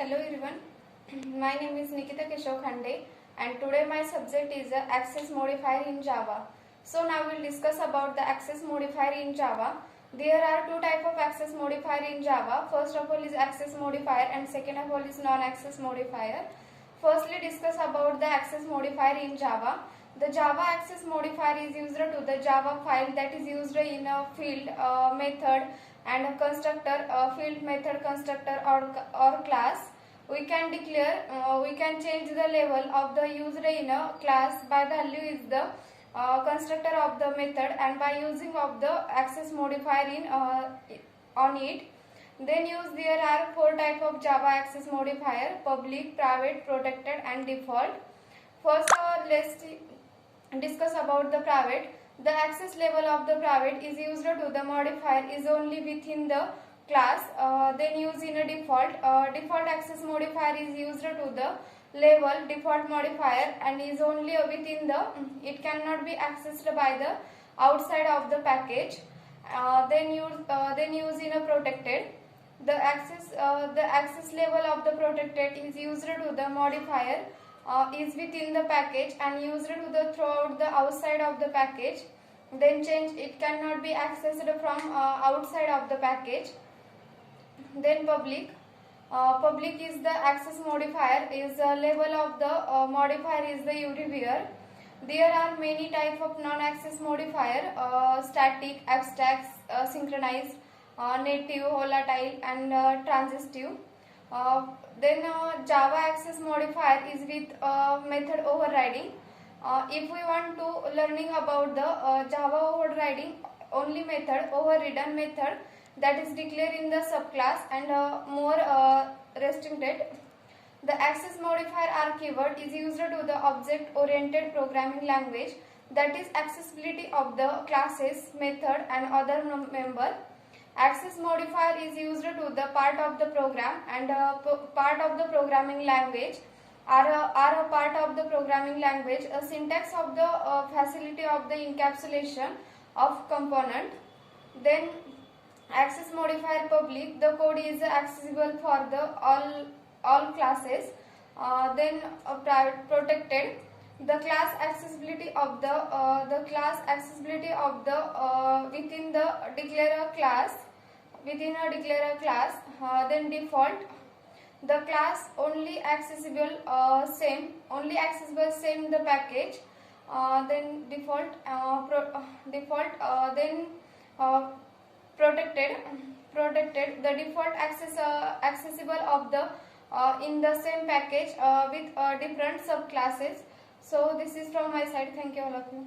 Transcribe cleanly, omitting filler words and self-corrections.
Hello everyone, my name is Nikita Keshav Khande and today my subject is access modifier in Java. So now we'll discuss about the access modifier in Java. There are two types of access modifier in Java. First of all is access modifier and second of all is non-access modifier. Firstly discuss about the access modifier in Java. The Java access modifier is used to the Java file that is used in a field, method and a constructor, field, method, constructor or class. We can declare, we can change the level of the used in a class by value is the constructor of the method and by using of the access modifier in on it. Then there are four type of Java access modifier: public, private, protected and default. First let's discuss about the private. The access level of the private is used to the modifier is only within the class. Then use in a default. Default access modifier is used to the level default modifier and is only within the, it cannot be accessed by the outside of the package. Then use in a protected. The access level of the protected is used to the modifier is within the package and used to the throughout the outside of the package. Then change, it cannot be accessed from outside of the package. Then public. Public is the access modifier is the level of the modifier is the everywhere. There are many type of non-access modifier: static, abstract, synchronized, native, volatile and transitive. Then Java access modifier is with method overriding. If we want to learning about the Java overriding, only method overridden method that is declared in the subclass and more restricted. The access modifier R keyword is used to the object oriented programming language, that is accessibility of the classes, method and other member. Access modifier is used to the part of the program and part of the programming language are a part of the programming language, a syntax of the facility of the encapsulation of component. Then access modifier public, the code is accessible for the all classes. Then private protected, the class accessibility of the class accessibility of the within the declare class, within a declare class. Then default, the class only accessible same the package. Then default then protected, the default accessible of the in the same package with different subclasses. So this is from my side. Thank you all of you.